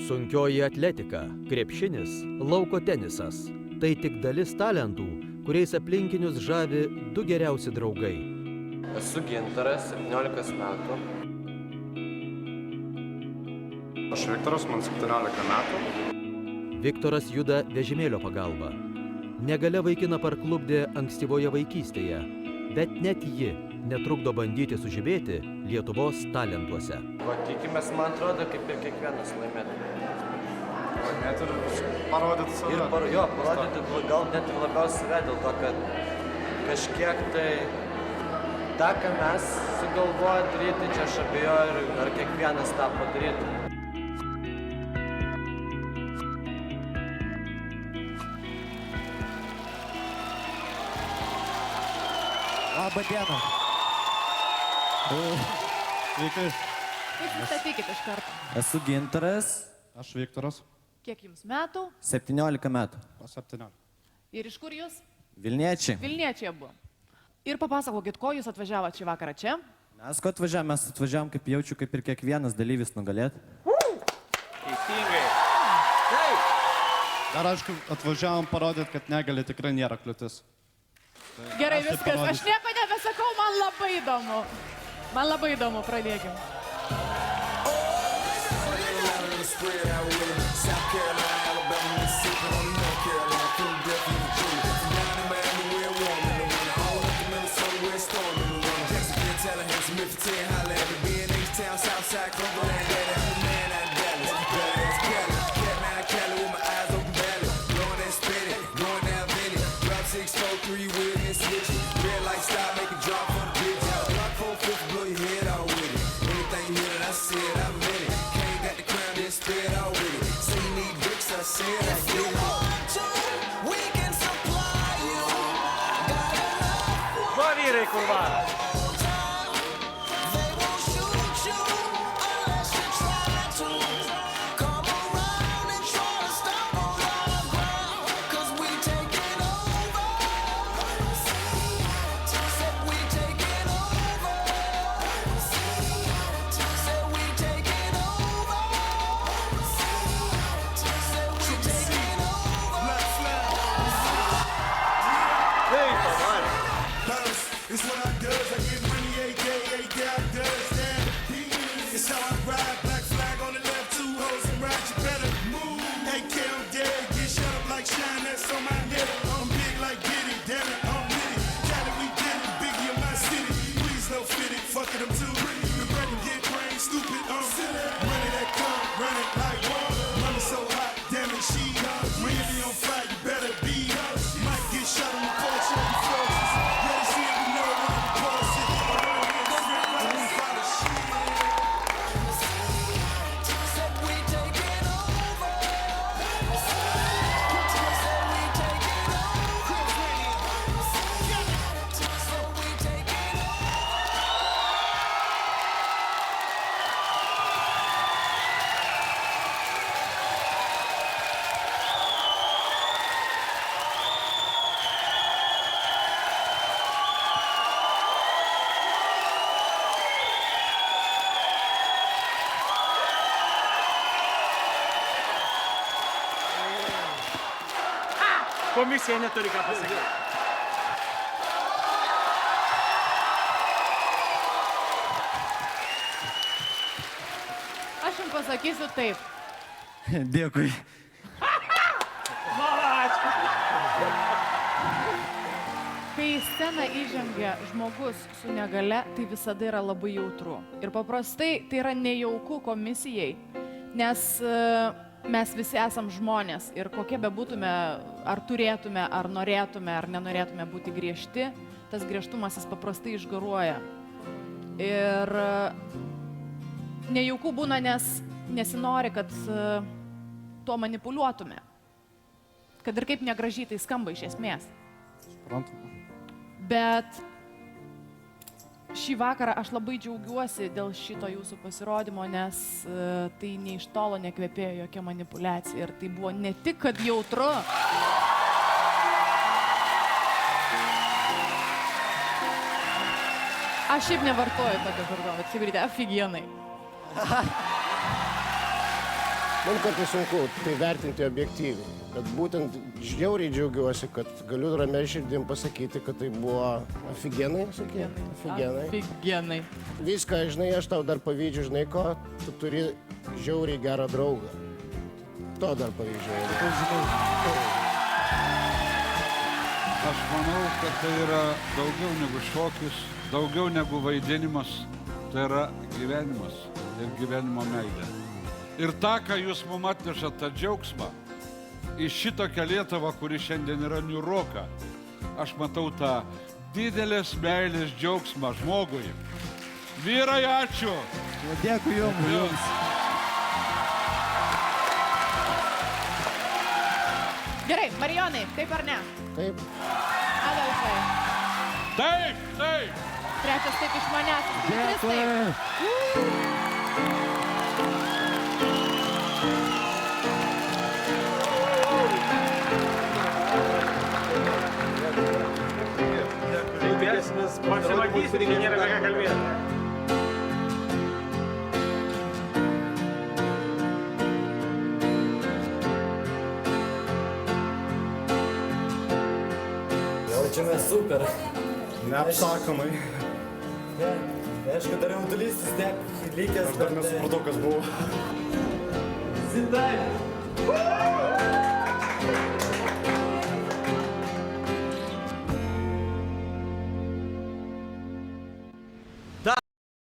Sunkioji atletika, krepšinis, lauko tenisas – tai tik dalis talentų, kuriais aplinkinius žavi du geriausi draugai. Esu Gintaras, 17 metų. Aš Viktoras, man 17 metų. Viktoras juda vežimėlio pagalba. Negalia vaikiną parklupdė ankstyvoje vaikystėje, bet net ji netrukdo bandyti sužibėti Lietuvos talentuose. Va, tikimės, man atrodo, kaip ir kiekvienas laimėtų. Net ir parodyti save. Parodyti gal net ir labiau save, dėl to, kad kažkiek tai tą, ką mes sugalvoja daryti, čia aš abejoju, ar kiekvienas tą padarytų. Labą dieną. Sveiki. Pristatykit iš karto. Esu Gintaras. Aš Viktoras. Kiek jums metų 17 metų. 17. ir iš kur jūs? Vilniečiai. Vilniečiai abu. Ir papasakokit, ko jūs atvažiavot šį vakarą čia? Mes ko atvažiavom? Mes atvažiavom, kaip jaučiu, kaip ir kiekvienas dalyvis nugalėt. Teisingai. Taip. Dar aišku, atvažiavom parodyti, kad negali tikrai nėra kliūtis. Gerai, aš tai viskas. parodysiu. Aš nieko nebesakau, man labai įdomu. Man labai įdomu, pradėkim. Va, vyrai, kur varo. It's what I does, I get money every day I does that. It's how I ride, black flag on the left, two hoes and ride, you better move. AK on dead, get shut up like shine, that's on my head. I'm big like Diddy, damn it, I'm with it. Cali, we did it, Biggie in my city. Please don't fit it, fuck it, I'm too pretty. The break and get brain, stupid, silly. Money that come, run it like water. Money so hot, damn it, she when you be on fire, you better be up. Might get shot on the porch, you be frozen. Komisija neturi ką pasakyti. Aš jums pasakysiu taip. Dėkui. Kai į sceną įžengia žmogus su negale, tai visada yra labai jautru. Ir paprastai tai yra nejauku komisijai, nes mes visi esam žmonės ir kokie bebūtume, ar turėtume, ar norėtume, ar nenorėtume būti griežti, tas griežtumas jis paprastai išgaruoja. Ir nejauku būna, nes nesinori, kad tuo manipuliuotume. Kad ir kaip negražiai tai skamba iš esmės. Bet šį vakarą aš labai džiaugiuosi dėl šito jūsų pasirodymo, nes tai nei iš tolo nekvepėjo jokia manipuliacija ir tai buvo ne tik, kad jautru. Aš šiaip nevartoju tokio žargono, bet Sibirite, aфиgenai. Man kartais sunku tai vertinti objektyviai, bet būtent žiauriai džiaugiuosi, kad galiu ramiai širdim pasakyti, kad tai buvo afigenai, sakė? Afigenai. Afigenai. Viską, žinai, aš tau dar pavydžiu, žinai ko, tu turi žiauriai gerą draugą. To dar pavydžiu. Aš manau, kad tai yra daugiau negu šokis, daugiau negu vaidinimas, tai yra gyvenimas ir gyvenimo meilė. Ir tą, ką jūs mums atnešat, tą džiaugsmą, į šitokią Lietuvą, kuri šiandien yra niūroka, aš matau tą didelės meilės džiaugsmą žmogui. Vyrai, ačiū! Dėkui jums. Gerai, Marijonai, taip ar ne? Taip. Adolfai. Taip, taip! Trečias taip iš manęs. Dėkui. Pasimatysit, kai nėra ką kalbėti. Jaučiamės super. Neapsakomai. Aišku, dar jaudulys vis tiek likęs. Aš dar nesupratau, kas buvo. Zidai.